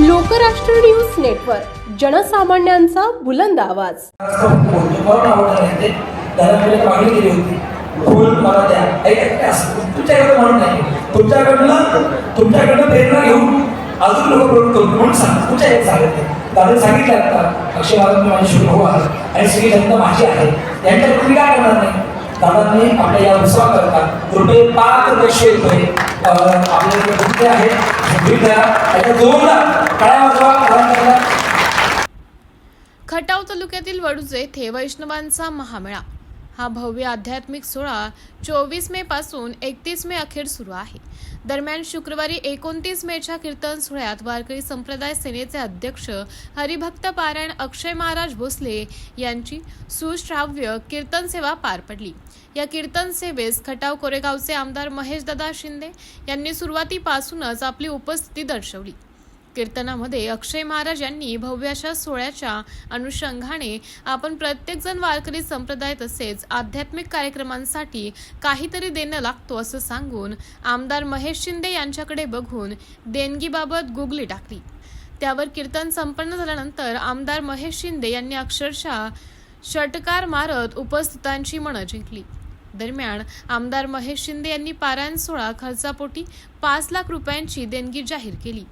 Lokrashtra news network, जनसामान्यांचा बुलंद आवाज. तुमच्याकडनं प्रेरणा घेऊन अजून लोक म्हणून सांगितलं आता अक्षय महाराज माझे शुभ आहेत आणि श्री जनता माझी आहे, यांच्या तुम्ही काय करणार नाही. दादांनी आपल्या या उत्सवाकरता रुपये 5 रुपये आपल्याकडे आहेत. खटाव तालुक्यातील वडूज येथे वैष्णवांचा महामेळा. हा भव्य आध्यात्मिक सोहळा 24 मे पासून 31 मे अखेर सुरू आहे. दरम्यान शुक्रवारी 29 मेच्या कीर्तन सोहळ्यात वारकरी संप्रदाय सेनेचे अध्यक्ष हरिभक्त पारायण अक्षय महाराज भोसले यांची सुश्राव्य कीर्तन सेवा पार पडली. या कीर्तन सेवेस खटाव कोरेगावचे आमदार महेशदादा शिंदे यांनी सुरुवातीपासूनच आपली उपस्थिती दर्शवली. कीर्तनामध्ये अक्षय महाराज यांनी भव्य अशा सोहळ्याच्या अनुषंगाने आपण प्रत्येकजण वारकरी संप्रदाय तसेच आध्यात्मिक कार्यक्रमांसाठी काहीतरी देणं लागतो असं सांगून आमदार महेश शिंदे यांच्याकडे बघून देणगीबाबत गुगली टाकली. त्यावर कीर्तन संपन्न झाल्यानंतर आमदार महेश शिंदे यांनी अक्षरशः षटकार मारत उपस्थितांची मनं जिंकली. दरम्यान आमदार महेश शिंदे यांनी पारायण सोहळा खर्चापोटी 5 लाख रुपयांची देणगी जाहीर केली.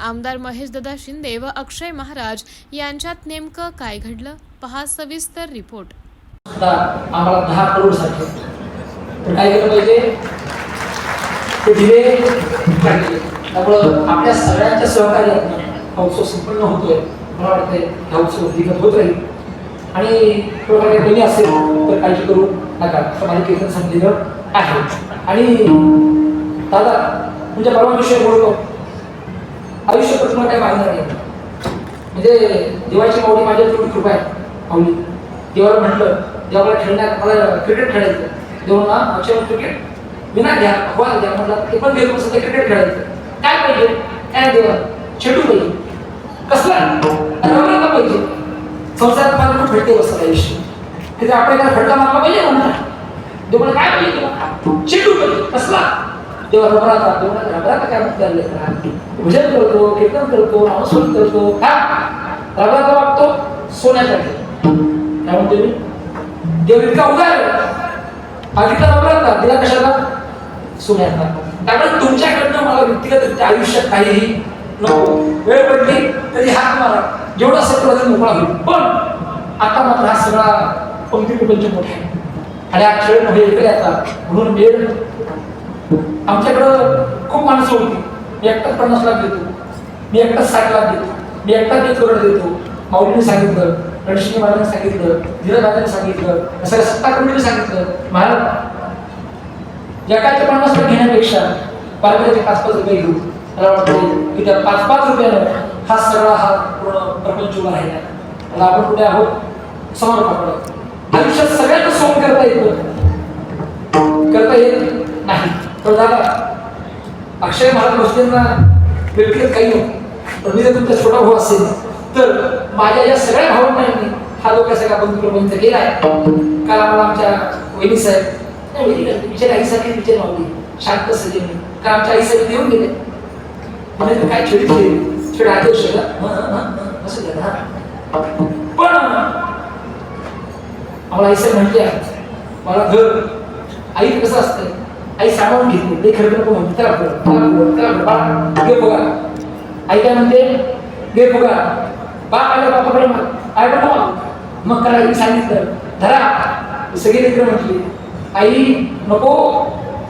आमदार महेशदादा शिंदे व अक्षय महाराज यांच्यात नेमकं काय घडलं, पहा सविस्तर रिपोर्ट. आम्हाला 10 करोड साठी तर काय केलं पाहिजे ते दिले पाहिजे. त्यामुळं आपल्या सगळ्यांच्या सहकार्याने हा उत्सव संपन्न होतोय. मला वाटतंय हा उत्सव अधिकत होत राहील आणि प्रकारे कमी असेल तर काळजी करू नका असं माझे कीर्तन सांगितलेलं आहे. आणि दादा तुमच्या परवानगीशिवाय बोलतो, आयुष्यात तुम्हाला काय मागणार नाही. म्हणजे देवाची माऊली माझ्या तेवढी कृपा आहे. माऊली देवाला म्हटलं जेव्हा खेळण्यात मला क्रिकेट खेळायचं, देवाला अक्षय क्रिकेट विना घ्या अखबार घ्या म्हटलं ते पण देव सध्या क्रिकेट खेळायचं. काय पाहिजे काय देवा शेड्यू पाहिजे कसला रमला पाहिजे. संसारात मला खूप भेटते बसला आयुष्य तिथे आपल्याला खड्डा मारला पाहिजे म्हणा. देवाला काय पाहिजे शेड्यू पाहिजे कसला देवा रबराचा देवाला रबराचा काय म्हणतात भजन करतो कीर्तन करतो नामस्मरण करतो हा रबराचा वागतो सोन्याचा काय म्हणतो मी देव इतका उदार बाकीचा रबराचा दिला कशाला सोन्याचा. त्यामुळे तुमच्याकडनं मला व्यक्तिगत आयुष्यात काहीही नको. वेळ पडली तरी हात मारा जेवढा सत्र मोकळा होईल. पण आता मात्र हा सगळा पंक्ती प्रपंच मोठा आहे आणि हा खेळ नव्हे इकडे आता म्हणून वेळ आमच्याकडं खूप माणसं होती. मी एकटाच 50 लाख देतो, मी एकटाच 60 लाख देतो, मी एकटाच 1 करोड देतो. माऊलीने सांगितलं, रणशिंगे महाराजांनी सांगितलं, धीरदादांनी सांगितलं, सगळ्या 7 करोडीने सांगितलं. महाराज एकाचे 50 लाख घेण्यापेक्षा पारंपरिक 5-5 रुपये घेऊ. मला वाटतं की त्या 5-5 रुपयानं हा सगळा हा पूर्ण प्रपंच उभा राहिला. मला आपण कुठे आहोत समर्पण आयुष्यात सगळ्यांना सोंग करता येत नाही. तर दादा अक्षय महाराज भोसलेंना व्यक्तिगत काही नव्हतं, पण मी जर तुमचा छोटा भाऊ असेल तर माझ्या या सगळ्या भावनांनी हा जो काय सगळा बंधू प्रपंच केला आहे. काल आम्हाला आमच्या वहिनी साहेब विचार आईसाठी विचार मागली शांत सजेने का आमच्या आईसाठी देऊन गेले म्हणजे काय छेडी छेड आदेश असं झालं. पण आम्हाला आई साहेब म्हटले मला घर आई कसं असतं आई सामावून घेतली ते खरं नको म्हणते बघा आई काय म्हणते गे बघा बाप आल्या बापाकडे आई बघा मग काय सांगितलं धरा सगळी लेकरं म्हटली आई नको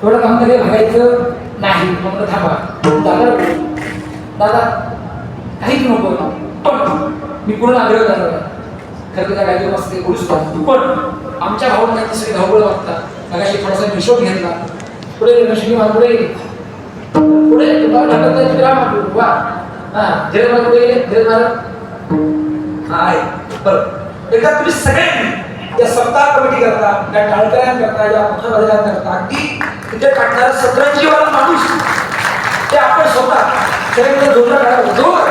थोडं काम तरी बघायचं नाही. मग थांबा दादा काहीच नको पण मी पूर्ण आग्रह करणार खरं त्या काय मस्त बोलू सुद्धा पण आमच्या भावना सगळे धावपळ वागतात. मगाशी थोडासा हिशोब घेतला पुढे रणशिंगे पुढे पुढे वा हा धीरज पुढे धीरज आहे. बरं एकदा तुम्ही सगळ्यांनी या सप्ताह कमिटी करता या टाळकऱ्यांकरता या पक्षाधिकाऱ्यांकरता अगदी तिथे टाकणाऱ्या 17 वाला माणूस ते आपण स्वतः सगळ्यांना जोडला काढावं जोर.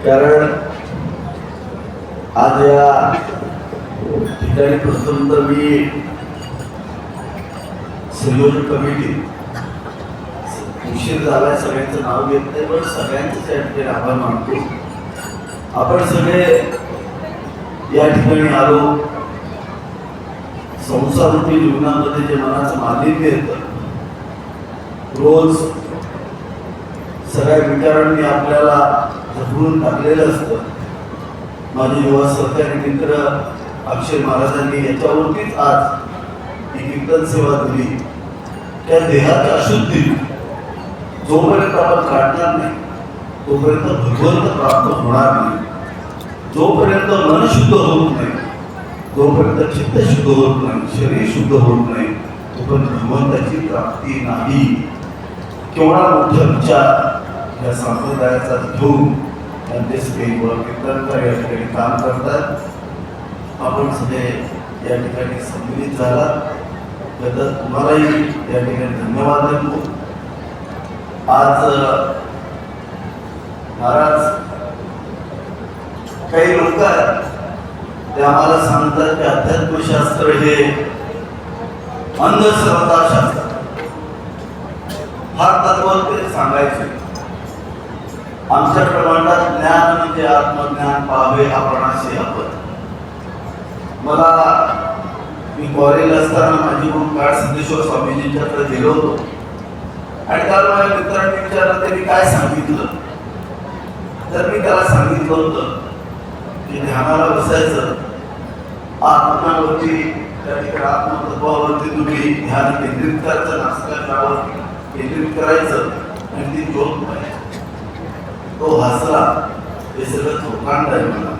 कारण आज या ठिकाणी प्रथम तर मी संयोजन कमिटी उशीर झालाय सगळ्यांचं नाव घेत नाही, पण सगळ्यांचंच या ठिकाणी आभार मानतो. आपण सगळे या ठिकाणी आलो. संसारूपी जीवनामध्ये जे मनाचं मालिन्य येतं, रोज सगळ्या विचारांनी आपल्याला झगडून टाकलेलं असतं. माझे युवा सहकारी मित्र अक्षय महाराजांनी याच्यावरतीच आज ही कीर्तन सेवा दिली. त्या देहाच्या अशुद्धी जोपर्यंत आपण काढणार नाही तोपर्यंत भगवंत प्राप्त होणार नाही. जोपर्यंत मन शुद्ध होत नाही, जोपर्यंत चित्त शुद्ध होत नाही, शरीर शुद्ध होत नाही, तोपर्यंत भगवंताची प्राप्ती नाही. केवढा मोठा विचार या संप्रदायाचा घेऊन त्यांचे स्टेजवर कीर्तनकार या ठिकाणी काम करतात. आपण सगळे या ठिकाणी सम्मिलित झाला तर तुम्हालाही या ठिकाणी धन्यवाद देतो. आज महाराज काही लोक आहेत ते आम्हाला सांगतात की अध्यात्मशास्त्र हे अंधश्रद्धाशास्त्र, फार तत्व ते सांगायचे. आमच्या प्रमाणात ज्ञान म्हणजे आत्मज्ञान पाहावे आपणाशी आपण. मला मी कॉलेजला असताना माझी गुरु काळ सिद्धेश्वर स्वामीजींच्याकडे गेलो होतो आणि काल माझ्या मित्रांनी विचारलं त्यांनी काय सांगितलं. तर मी त्याला सांगितलं होतं की ध्यानाला बसायचं, आत्मनावरती त्या ठिकाणी आत्मतत्वावरती तुम्ही ध्यान केंद्रित करायचं, नासिकाग्रावर केंद्रित करायचं आणि ती ज्योत पाहिजे. तो हसला. हे सगळं थोकांड आहे मला.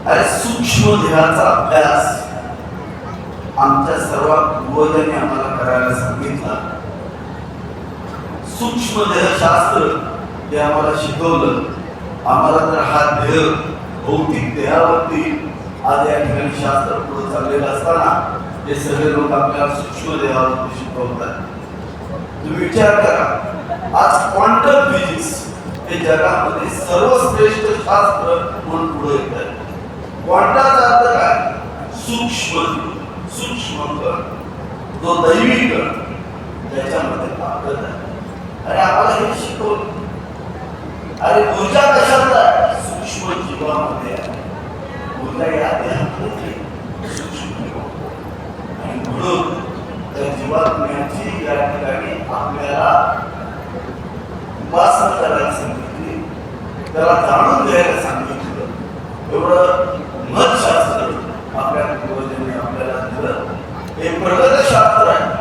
अरे सूक्ष्म देहाचा अभ्यास आमच्या सर्व पूर्वजांनी आम्हाला करायला सांगितला. सूक्ष्म देहशास्त्र हे आम्हाला शिकवलं. आम्हाला तर हा देह भौतिक देहावरती आज या ठिकाणी शास्त्र पुढे चाललेलं असताना हे सगळे लोक आपल्याला सूक्ष्म देहावरती शिकवतात. तुम्ही विचार करा, आज क्वांटम फिजिक्स हे जगामध्ये सर्वश्रेष्ठ शास्त्र म्हणून पुढे येत आहे. क्वांटाचा अर्थ काय? सूक्ष्म कण, जो दैवी कण, त्याच्यामध्ये ताकद आहे. अरे आम्हाला हे शिकवलं. अरे ऊर्जा कशात आहे? सूक्ष्म जीवामध्ये आहे. ऊर्जा या देहामध्ये सूक्ष्म जीव आणि म्हणून त्या जीवात्म्याची या ठिकाणी आपल्याला उपासना करायला सांगितली, त्याला जाणून घ्यायला सांगितलं. एवढं महत्शास्त्र आपल्या पूर्वजांनी आपल्याला दिलं. हे प्रगतशास्त्र आहे.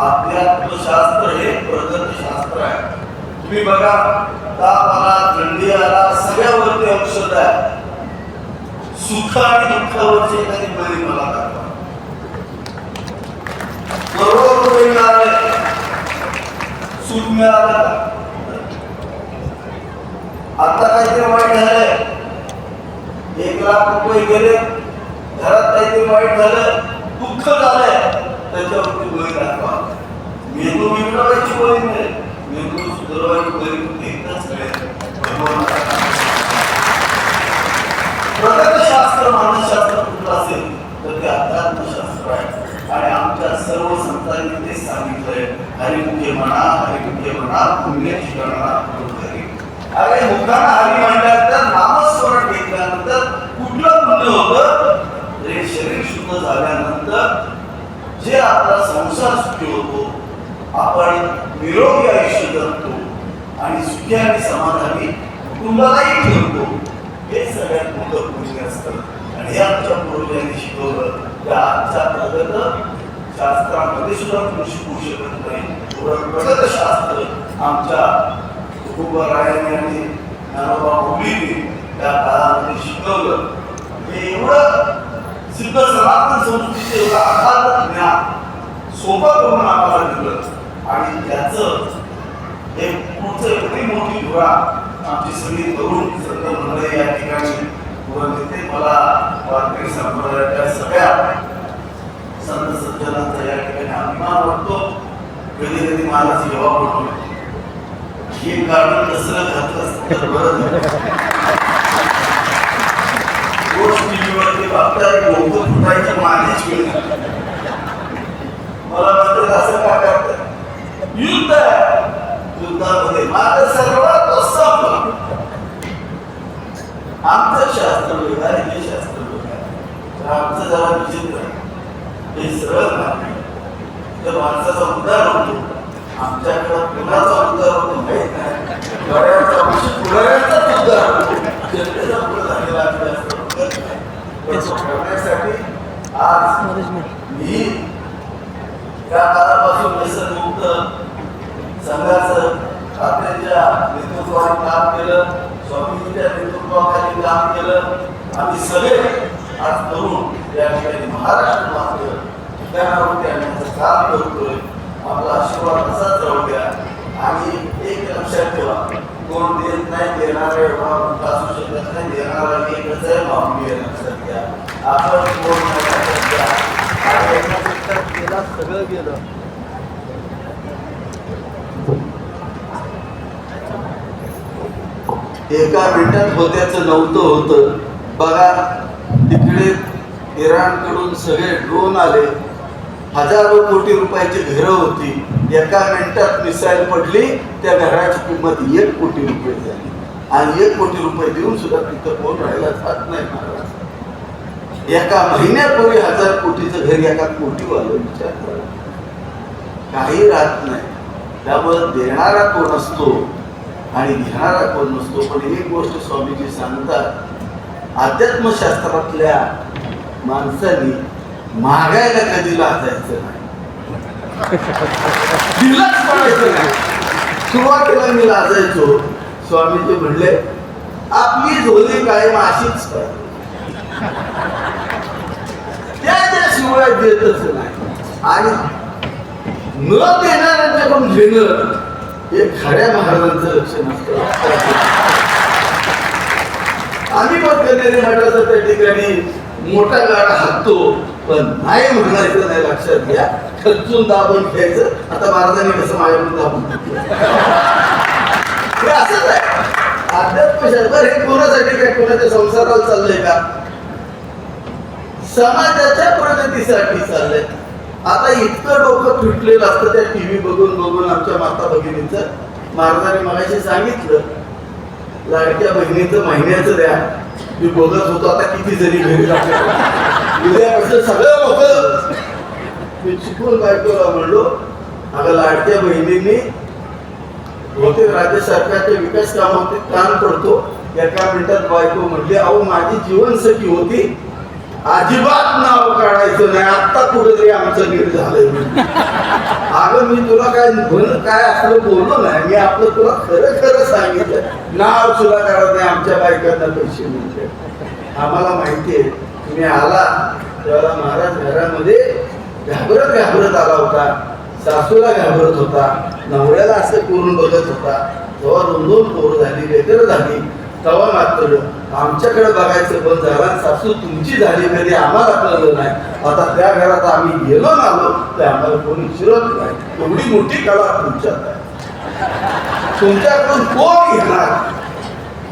अध्यात्मशास्त्र हे प्रगतशास्त्र आहे. तुम्ही बघा, ताप आला, थंडी आला, सगळ्यावरती औषध आहे. सुख आणि दुःखावरची एखादी बरी मला दाखवा. करोड रुपये मिळाले, सुख मिळालं. आता काहीतरी वाईट झालंय, 1 लाख रुपये गेले, घरात काहीतरी वाईट झालं, दुःख झालंय, त्याच्यावरती बळी दाखवा. मेंदू मिळवायची बळी मिळेल, मेंदू सुधारवायची बळी एकदाच मिळेल. प्रगतशास्त्र मानसशास्त्र कुठलं असेल तर ते अध्यात्मशास्त्र आहे. आणि आमच्या सर्व संतांनी तेच सांगितलंय, हरिमुखे म्हणा, हरिमुखे म्हणा, पुण्याची गणना करी. अरे मुखानं हरी म्हणल्यानंतर नामस्मरण घेतल्यानंतर कुठलं पुण्य होतं? हे शरीर शुद्ध झाल्यानंतर जे आपला संसार सुखी होतो, आपण निरोगी आयुष्य जगतो आणि सुखी आणि समाधानी कुटुंबालाही ठेवतो, हे सगळ्यात मोठं पुण्य असतं. आणि हे आमच्या पूर्वजांनी शिकवलं. त्या आजच्या प्रगत शास्त्रामध्ये सुद्धा तुम्ही शिकवू शकत नाही. प्रगत शास्त्र आमच्या तुकोबारायांनी आणि ज्ञानोबा मुलींनी त्या काळामध्ये शिकवलं. हे एवढं सिद्ध सनातन संस्कृतीचे एवढं अगाध ज्ञान सोपं करून आम्हाला दिलं. आणि त्याचं एक पुढचं एवढी मोठी धुरा आमची सगळी तरुण संत मंडळी या ठिकाणी तिथे मला वारकरी संप्रदायाच्या सगळ्या संत सज्जनांचा या ठिकाणी अभिमान वाटतो. कधी कधी मला जेव्हा पडतो हे काढून कसं घातलं असतं बरं रोज टीव्हीवरती बघताय डोकं फुटायची माझीच वेळ. मला म्हणतात असं का करतात? युद्ध आहे, युद्धामध्ये मात्र सर्वात असंभव आमचं शास्त्र वेगळं हे शास्त्र वेगळं आमचं जरा विचित्र हे सरळ नाही तर माणसाचा उद्धार होतो आमच्याकडं कुणाचा उद्धार होतो माहित नाही बऱ्याचा पुढाऱ्यांचाच उद्धार होतो जनतेचा पुढे झालेला करण्यासाठी आज मी या काळापासून व्यसनमुक्त संघाचं ठाकरेंच्या नेतृत्वाने काम केलं स्वामीजींच्या नेतृत्वाखाली काम केलं आम्ही सगळे आज तरुण या ठिकाणी महाराष्ट्र मात्र ठिकाणावरती आणण्याचं काम करतोय आपला आशीर्वाद असाच राहू द्या आणि एक लक्षात ठेवा कोण देत नाही देणारा एवढा मोठा असू शकत नाही देणारा एकच आहे माऊली लक्षात घ्या आपण कोण नाही लक्षात घ्या आणि एका केला सगळं गेलं एका मिनिटात होत्याचं नव्हतं होतं बघा तिकडे इराणकडून सगळे ड्रोन आले हजारो कोटी रुपयाची घरं होती एका मिनिटात मिसाईल पडली त्या घराची किंमत 1 कोटी रुपये झाली आणि 1 कोटी रुपये देऊन सुद्धा तिथं कोण राहायला जात नाही महाराज एका महिन्यापूर्वी 1000 कोटीचं घर एका कोटीवालं विचार करा काही राहत नाही त्यामुळे देणारा कोण असतो आणि घेणारा कोण नसतो पण एक गोष्ट स्वामीजी सांगतात अध्यात्मशास्त्रातल्या माणसांनी मागायला कधी लाजायचं नाही दिलंच पडायचं नाही सुरुवातीला मी लाजायचो स्वामीजी म्हणले आपली झोली कायम अशीच पाहिजे त्या शिवाय देतच नाही आणि न देणाऱ्यांच्याकडून घेणं हे खऱ्या महाराजांचं लक्षण असतं आम्ही पण कधी मठाचं त्या ठिकाणी मोठा गाडा हाकतो पण नाही म्हणायचं नाही लक्षात घ्या खर्चून दाबून घ्यायचं आता महाराजांनी कसं माझ्याकडून दाबून घेतलं हे असंच आहे अध्यात्मशास्त्र हे कोणासाठी काय कोणाच्या संसाराला चाललंय का समाजाच्या प्रगतीसाठी चाललंय आता इतकं डोकं तुटलेलं असतं त्या टीव्ही बघून बघून आमच्या माता भगिनींचं महाराजांनी मगाशी सांगितलं लाडक्या बहिणीचं महिन्याचं द्या मी बघत होतो आता किती जरी घरी जातो उद्यापासून सगळं लोक मी चुकून बायकोला म्हणलो अगं लाडक्या बहिणींनी बहुतेक राज्य सरकारच्या विकास कामावरती ताण पडतो एका मिनिटात बायको म्हणली अहो माझी जीवनसखी होती अजिबात नाव काढायचं नाही आता कुठेतरी आमचं नीट झालंय अगं मी तुला काय असलं बोललो नाही मी आपलं तुला खरं खरं सांगितलं नाव सुद्धा काढत नाही आमच्या बायकांना पैसे मिळते आम्हाला माहितीये तुम्ही आला तेव्हा महाराज घरामध्ये घाबरत आला होता सासूला घाबरत होता नवऱ्याला असं करून बघत होता तेव्हा 2 पोरं झाली लेकर झाली तेव्हा मात्र आमच्याकडे बघायचं बंद झाला सासू तुमची झाली कधी आम्हाला कळलं नाही आता त्या घरात आम्ही गेलो ना आलो तर आम्हाला कोणी शिरत नाही एवढी मोठी कला तुमच्यात आहे तुमच्याकडून कोण घेणार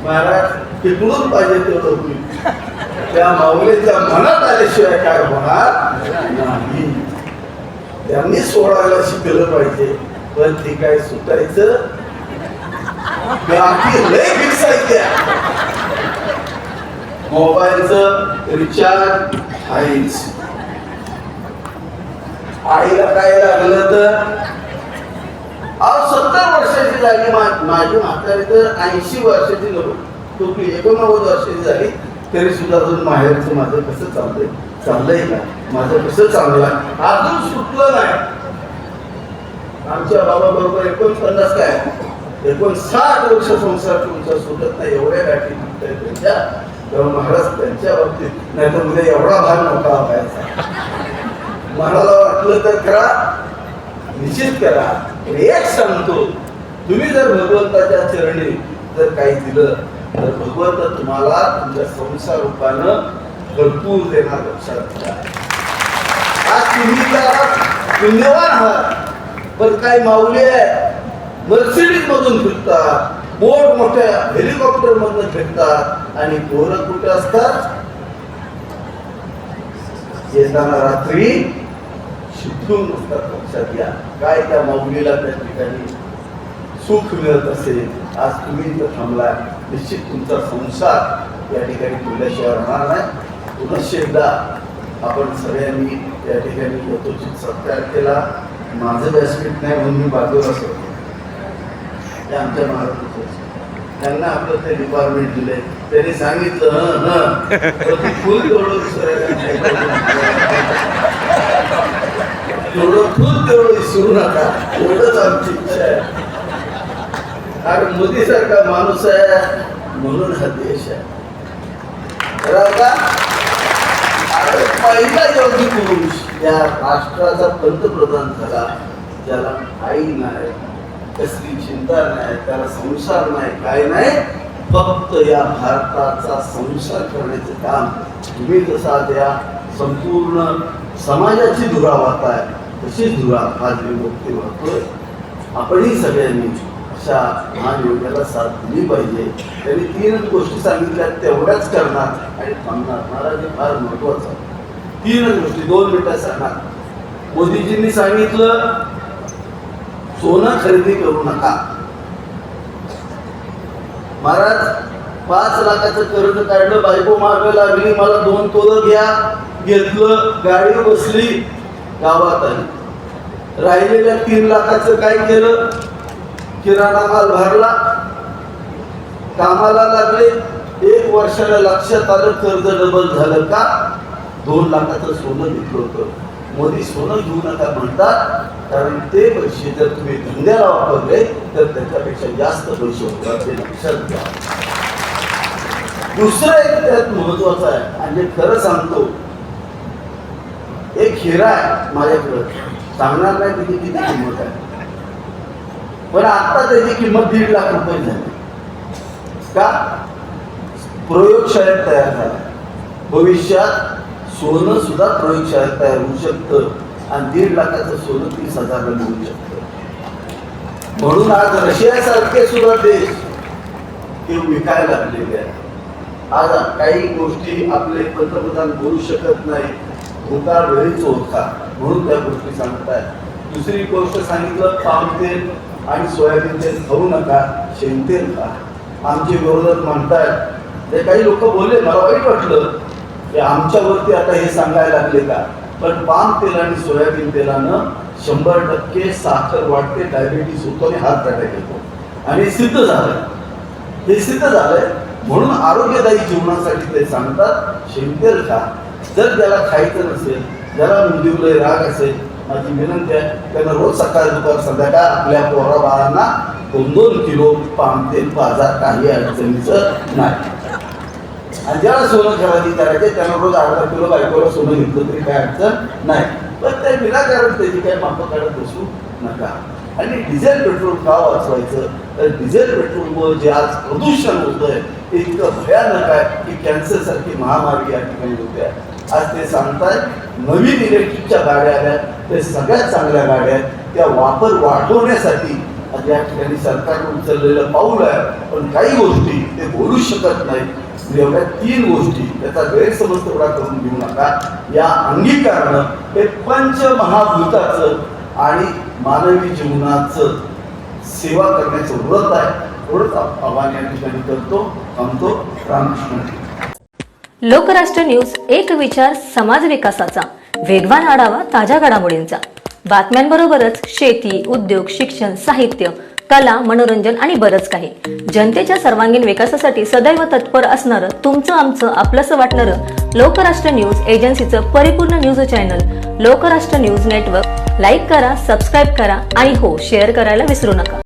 महाराज तिकडून पाहिजे तेवढं होईल त्या माऊलीच्या मनात आल्याशिवाय काय होणार नाही त्यांनी सोडायला शिकलं पाहिजे पण ते काय सुटायचं लय फिक्सायचं मोबाईलचं रिचार्ज आहेच आईला काय लागलं तर 70 वर्षाची झाली माझी म्हातारी तर 80 वर्षाची नको 89 वर्षाची झाली तरी सुद्धा अजून माहेरचं माझं कसं चाललंय का माझं कसं चाललंय अजून सुटलं नाही आमच्या बाबा बरोबर 49 काय 59 वर्ष संसार तुमचा सुटत नाही एवढ्या गाठी त्यांच्या तेव्हा महाराज त्यांच्या बाबतीत नाही तर उद्या एवढा भाग नव्हता व्हायचा महाराला वाटलं तर करा निश्चित करा एक सांगतो तुम्ही जर भगवंताच्या चरणी जर काही दिलं तर भगवंत तुम्हाला तुमच्या संसार रूपानं भरपूर देणार लक्षात घ्या आज तुम्ही जरा पुण्यवान आहात पण काही माऊली आहे मर्सिडीज मधून फिरतात मोठ मोठ्या हेलिकॉप्टर मधून फिरतात आणि पोरं कुठे असतात येताना रात्री शिकून असतात लक्षात घ्या काय त्या माऊलीला त्या ठिकाणी सुख मिळत असेल, आज तुम्ही इथं थांबलाय, निश्चित तुमचा संसार या ठिकाणी तुझ्याशिवाय राहणार नाही. पुनश्च एकदा आपण सगळ्यांनी या ठिकाणी यथोचित सत्कार केला. माझं व्यासपीठ नाही म्हणून मी बाजूला असतो, ते आमच्या महाराष्ट्राचं. त्यांना आपलं ते डिपार्टमेंट दिले, त्यांनी सांगितलं फुल तेवढं फुल तेवढं विसरू नका, एवढंच आमची इच्छा आहे. कारण मोदी सारखा माणूस आहे म्हणून हा देश आहे. पहिला योगी पुरुष या राष्ट्राचा पंतप्रधान झाला, ज्याला आई नाही, कसली चिंता नाही, त्याला संसार नाही, काय नाही, फक्त या भारताचा संसार करण्याचं काम तुम्ही जसा त्या संपूर्ण समाजाची धुरा वाहताय तशीच धुरा आज मी मुक्ती वाहतोय. आपणही सगळ्यांनी अशा महान योग्याला साथ दिली पाहिजे. त्यांनी 3 गोष्टी सांगितल्या, तेवढ्याच करणार आणि थांबणार. महाराज फार महत्वाचं. 3 गोष्टी 2 मिनिटात सांगणार. मोदीजींनी सांगितलं सोनं खरेदी करू नका. महाराज 5 लाखाचं कर्ज काढलं, बायको मागे लागली, मला 2 तोलं घ्या, घेतलं, गाडी बसली, गावात आली. राहिलेल्या 3 लाखाचं काय केलं? किराणा माल भरला, कामाला लागले. 1 वर्षाला लक्षात आलं कर्ज डबल झालं का? 2 लाखाचं सोनं घेतलं होतं. मोदी सोनं घेऊ नका म्हणतात, कारण ते पैसे जर तुम्ही धंद्याला वापरले तर त्याच्यापेक्षा जास्त पैसे होतात, ते लक्षात घ्या. दुसरं एक त्यात महत्वाचं आहे, आणि खरं सांगतो, एक हिरा आहे माझ्याकडं, सांगणार नाही त्याची किती किंमत आहे, पण आता त्याची किंमत 1.5 लाख रुपये झाली. का? प्रयोगशाळेत तयार झाला. भविष्यात सोनं सुद्धा प्रयोगशाळेत तयार होऊ शकतं आणि 1.5 लाखाचं सोनं 30,000ला मिळू शकतं. म्हणून आज रशियासारखे सुद्धा देश ते विकायला लागलेले आहेत. आज काही गोष्टी आपले पंतप्रधान बोलू शकत नाही, धोका वेळीच ओळखा, म्हणून त्या गोष्टी सांगताय. दुसरी गोष्ट सांगितलं, पाम तेल आणि सोयाबीन तेल खाऊ नका, शेंगतेल खा. आमचे विरोधक म्हणतायत, ते काही लोक बोलले, मला वाईट वाटलं की आमच्यावरती आता हे सांगायला लागले का. पण पाम तेल आणि सोयाबीन तेलानं 100% साखर वाढते, डायबिटीस होतो आणि हार्ट अटॅक येतो, आणि सिद्ध झालंय. हे सिद्ध झालंय. म्हणून आरोग्यदायी जीवनासाठी ते सांगतात शेंगतेल खा. जर त्याला खायचं नसेल, ज्याला मुंडीवले राग असेल, माझी विनंती आहे, त्यांना रोज सकाळ दुपार संध्याकाळ आपल्या पोरा बाळांना 2-2 किलो पाम तेल बाजार, काही अडचणीचं नाही. आणि ज्याला सोनं खरेदी करायचे त्यांना रोज 8 किलो बायकोला सोनं घेतलं तरी काय अडचण नाही. पण ते विनाकारण त्याची काही मापं काढत बसू नका. आणि डिझेल पेट्रोल का वाचवायचं, तर डिझेल पेट्रोलमुळे जे आज प्रदूषण होतंय ते इतकं भयानक आहे की कॅन्सर सारखी महामारी या ठिकाणी होते. आज ते सांगतायत नवीन इलेक्ट्रिकच्या गाड्या आल्या, ते सगळ्यात चांगल्या गाड्या आहेत, त्या वापर वाढवण्यासाठी आज या ठिकाणी सरकारने उचललेलं पाऊल आहे. पण काही गोष्टी ते बोलू शकत नाहीत. एवढ्या 3 गोष्टी, त्याचा गैरसमज तेवढा करून घेऊ नका. या अंगीकारणं हे पंचमहाभूताचं आणि मानवी जीवनाचं सेवा करण्याचं व्रत आहे. एवढंच आव्हान या ठिकाणी करतो. थांबतो. रामकृष्ण. लोकराष्ट्र न्यूज, एक विचार समाज विकासाचा, वेगवान आढावा ताज्या घडामोडींचा. बातम्यांबरोबरच शेती, उद्योग, शिक्षण, साहित्य, कला, मनोरंजन आणि बरंच काही. जनतेच्या सर्वांगीण विकासासाठी सदैव तत्पर असणारं, तुमचं आमचं आपलंसं वाटणारं लोकराष्ट्र न्यूज एजन्सीचं परिपूर्ण news channel Lokrashtra news network. Like करा, सबस्क्राईब करा आणि हो, शेअर करायला विसरू नका.